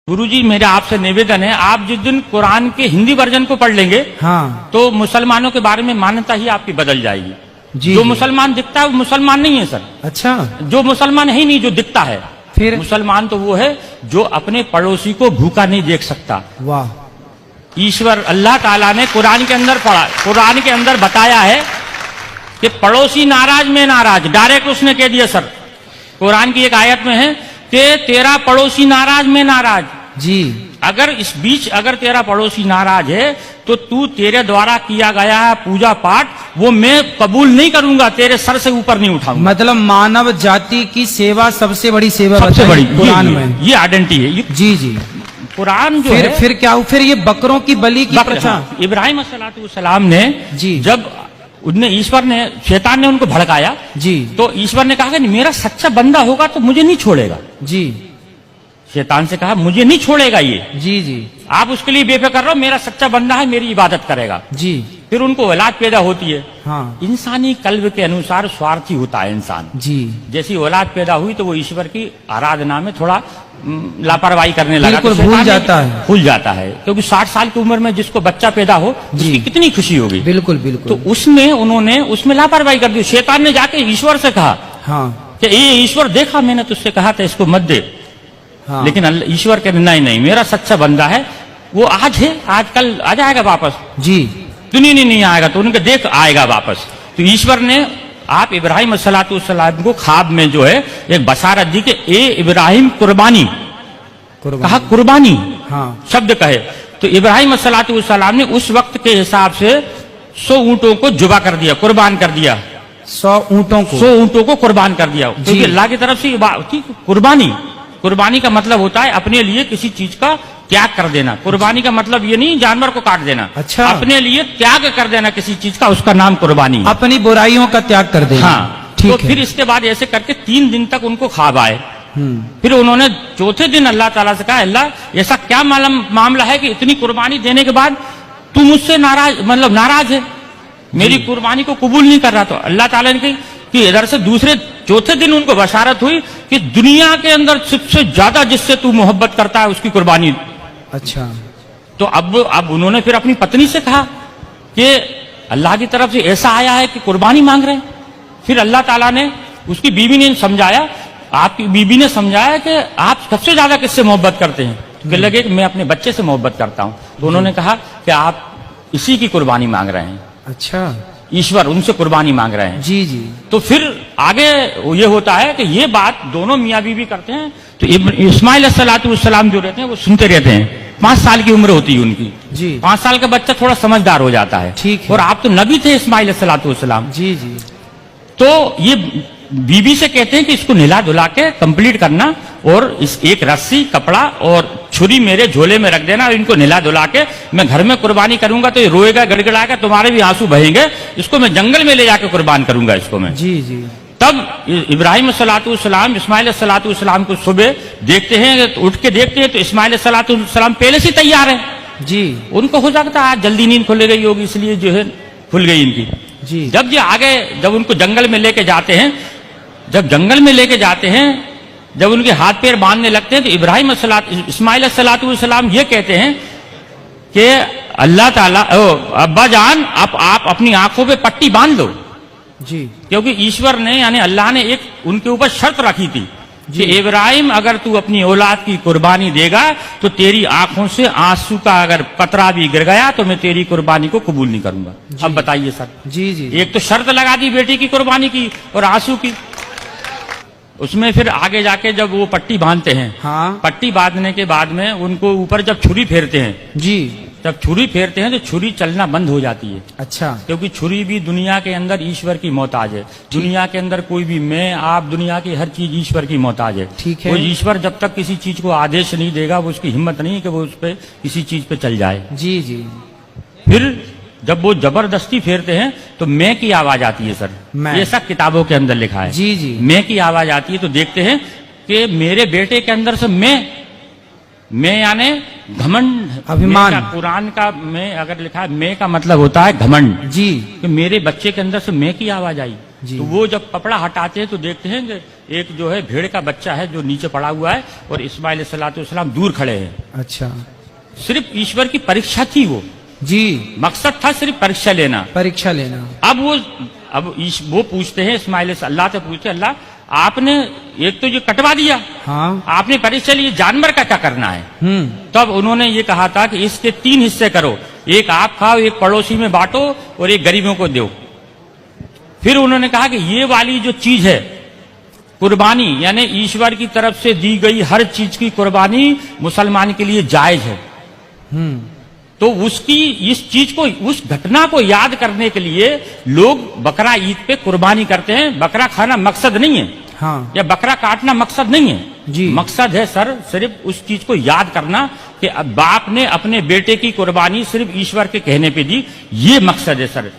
गुरुजी मेरा आपसे निवेदन है, आप जिस दिन कुरान के हिंदी वर्जन को पढ़ लेंगे हाँ तो मुसलमानों के बारे में मान्यता ही आपकी बदल जाएगी। जी जो जी। मुसलमान दिखता है वो मुसलमान नहीं है सर। अच्छा जो मुसलमान है ही नहीं, जो दिखता है। फिर मुसलमान तो वो है जो अपने पड़ोसी को भूखा नहीं देख सकता। वाह। ईश्वर अल्लाह ताला ने कुरान के अंदर पढ़ा, कुरान के अंदर बताया है कि पड़ोसी नाराज में नाराज, डायरेक्ट उसने कह दिया सर। कुरान की एक आयत में है कि तेरा पड़ोसी नाराज में नाराज। जी। अगर इस बीच अगर तेरा पड़ोसी नाराज है तो तू तेरे द्वारा किया गया पूजा पाठ वो मैं कबूल नहीं करूंगा, तेरे सर से ऊपर नहीं उठाऊंगा। मतलब मानव जाति की सेवा सबसे बड़ी सेवा सबसे बताई बड़ी कुरान में। ये आइडेंटिटी है। जी जी। कुरान जो फिर है फिर क्या, फिर ये बकरों की बलि की प्रथा। हाँ, इब्राहिम अलैहिस्सलाम ने जी। जब उनने ईश्वर ने शैतान ने उनको भड़काया जी तो ईश्वर ने कहा कि मेरा सच्चा बंदा होगा तो मुझे नहीं छोड़ेगा। जी शैतान से कहा मुझे नहीं छोड़ेगा ये, जी जी आप उसके लिए बेफिक्र रहो, मेरा सच्चा बंदा है, मेरी इबादत करेगा। जी। फिर उनको औलाद पैदा होती है। हाँ इंसानी कल्ब के अनुसार स्वार्थी होता है इंसान। जी। जैसी औलाद पैदा हुई तो वो ईश्वर की आराधना में थोड़ा लापरवाही करने लगा, बिल्कुल तो भूल शैतान जाता है। भूल जाता है, क्योंकि 60 साल की उम्र में जिसको बच्चा पैदा हो जी। उसकी कितनी खुशी होगी। बिल्कुल बिल्कुल। तो उसमें उन्होंने उसमें लापरवाही कर दी। शैतान ने जाके ईश्वर से कहा हाँ कि ये ईश्वर देखा मैंने तुझसे कहा था इसको मत दे। हाँ। लेकिन ईश्वर के नहीं, मेरा सच्चा बंदा है, वो आज है, आज कल आ जाएगा वापस। जी। दुनिया नहीं आएगा तो उनके देख आएगा वापस। तो ईश्वर ने आप इब्राहिम अलैहिस्सलाम को ख्वाब में जो है एक बशारत दी कि ए इब्राहिम कुर्बानी, कहा कुर्बानी हाँ शब्द कहे तो इब्राहिम अलैहिस्सलाम ने उस वक्त के हिसाब से 100 ऊंटों को जुबा कर दिया, कुर्बान कर दिया। 100 ऊँटों को 100 ऊंटों को कुर्बान कर दिया, क्योंकि अल्लाह की तरफ से कुर्बानी, कुर्बानी का मतलब होता है अपने लिए किसी चीज का त्याग कर देना। कुर्बानी का मतलब ये नहीं जानवर को काट देना। अच्छा। अपने लिए त्याग कर देना किसी चीज का, उसका नाम कुर्बानी है। अपनी बुराइयों का त्याग कर देना। हाँ। ठीक तो है। फिर इसके बाद ऐसे करके 3 दिन तक उनको ख्वाब आए। फिर उन्होंने चौथे दिन अल्लाह ताला से कहा अल्लाह ऐसा क्या मामला है कि इतनी कुर्बानी देने के बाद तू मुझसे नाराज, मतलब नाराज है, मेरी कुर्बानी को कबूल नहीं कर रहा। तो अल्लाह ताला ने कही कि इधर से दूसरे चौथे दिन उनको बशारत हुई कि दुनिया के अंदर सबसे ज्यादा जिससे तू मोहब्बत करता है उसकी कुर्बानी। अच्छा। तो अब उन्होंने फिर अपनी पत्नी से कहा कि अल्लाह की तरफ से ऐसा आया है कि कुर्बानी मांग रहे हैं। फिर अल्लाह ताला ने उसकी बीवी ने समझाया, आपकी बीवी ने समझाया कि आप सबसे ज्यादा किससे मोहब्बत करते हैं। तो कहने लगे कि मैं अपने बच्चे से मोहब्बत करता हूं। तो उन्होंने कहा कि आप इसी की कुर्बानी मांग रहे हैं। अच्छा। ईश्वर उनसे कुर्बानी मांग रहे हैं। जी जी। तो फिर आगे ये होता है कि ये बात दोनों मियाँ बीवी करते हैं। तो इस्माइल अलैहिस्सलाम जो रहते हैं वो सुनते रहते हैं। 5 साल की उम्र होती है उनकी। जी। 5 साल का बच्चा थोड़ा समझदार हो जाता है। ठीक है। और आप तो नबी थे इस्माइल अलैहिस्सलाम। जी जी। तो ये बीबी से कहते हैं कि इसको नहला धुला के कंप्लीट करना और इस एक रस्सी, कपड़ा और छुरी मेरे झोले में रख देना और इनको नहला धुला के मैं घर में कुर्बानी करूंगा तो ये रोएगा, गड़गड़ाएगा, तुम्हारे भी आंसू बहेंगे, इसको मैं जंगल में ले जाकर कुर्बान करूंगा इसको मैं। जी जी। तब इब्राहिम अलैहिस्सलाम इस्माइल अलैहिस्सलाम को सुबह देखते हैं, तो उठ के देखते हैं तो इस्माइल अलैहिस्सलाम पहले से तैयार है। जी। उनको हो सकता है आज जल्दी नींद खुल गई होगी इसलिए जो है खुल गई इनकी। जी। जब ये आगे जब उनको जंगल में लेके जाते हैं, जब जंगल में लेके जाते हैं, जब उनके हाथ पैर बांधने लगते हैं तो इब्राहिम इस्माइल अलैहिस्सलाम ये कहते हैं कि अल्लाह ताला अब्बा जान आप अपनी आंखों पे पट्टी बांध लो। जी। क्योंकि ईश्वर ने यानी अल्लाह ने एक उनके ऊपर शर्त रखी थी कि इब्राहिम अगर तू अपनी औलाद की कुर्बानी देगा तो तेरी आंखों से आंसू का अगर कतरा भी गिर गया तो मैं तेरी कुर्बानी को कबूल नहीं करूंगा। अब बताइए सर। जी जी। एक तो शर्त लगा दी बेटी की कुर्बानी की और आंसू की। उसमें फिर आगे जाके जब वो पट्टी बांधते हैं, हाँ, पट्टी बांधने के बाद में उनको ऊपर जब छुरी फेरते हैं, जी, जब छुरी फेरते हैं तो छुरी चलना बंद हो जाती है। अच्छा। क्योंकि छुरी भी दुनिया के अंदर ईश्वर की मोहताज है। दुनिया के अंदर कोई भी मैं आप दुनिया की हर चीज ईश्वर की मोहताज है। ठीक है। वो ईश्वर जब तक किसी चीज को आदेश नहीं देगा वो उसकी हिम्मत नहीं है कि वो उस पर किसी चीज पे चल जाए। जी जी। फिर जब वो जबरदस्ती फेरते हैं तो मैं की आवाज आती है सर। ये सब किताबों के अंदर लिखा है। जी जी। मैं की आवाज आती है तो देखते हैं कि मेरे बेटे के अंदर से मैं यानी घमंड, अभिमान। कुरान का मैं अगर लिखा है मैं का मतलब होता है घमंड। जी। कि मेरे बच्चे के अंदर से मैं की आवाज आई। जी। तो वो जब कपड़ा हटाते हैं तो देखते हैं कि एक जो है भेड़ का बच्चा है जो नीचे पड़ा हुआ है और इस्माइल अलैहिस्सलाम दूर खड़े हैं। अच्छा सिर्फ ईश्वर की परीक्षा थी वो, जी, मकसद था सिर्फ परीक्षा लेना। परीक्षा लेना। अब वो पूछते हैं इस्माइल से, अल्लाह से पूछते, अल्लाह आपने एक तो ये कटवा दिया, हाँ। आपने परीक्षा ली, जानवर का क्या करना है? तब उन्होंने ये कहा था कि इसके 3 हिस्से करो, एक आप खाओ, एक पड़ोसी में बांटो और एक गरीबों को दो। फिर उन्होंने कहा कि ये वाली जो चीज है कुर्बानी, यानी ईश्वर की तरफ से दी गई हर चीज की कुर्बानी मुसलमान के लिए जायज है। तो उसकी इस चीज को, उस घटना को याद करने के लिए लोग बकरा ईद पे कुर्बानी करते हैं। बकरा खाना मकसद नहीं है, हाँ। या बकरा काटना मकसद नहीं है जी। मकसद है सर सिर्फ उस चीज को याद करना कि अब बाप ने अपने बेटे की कुर्बानी सिर्फ ईश्वर के कहने पे दी, ये मकसद है सर।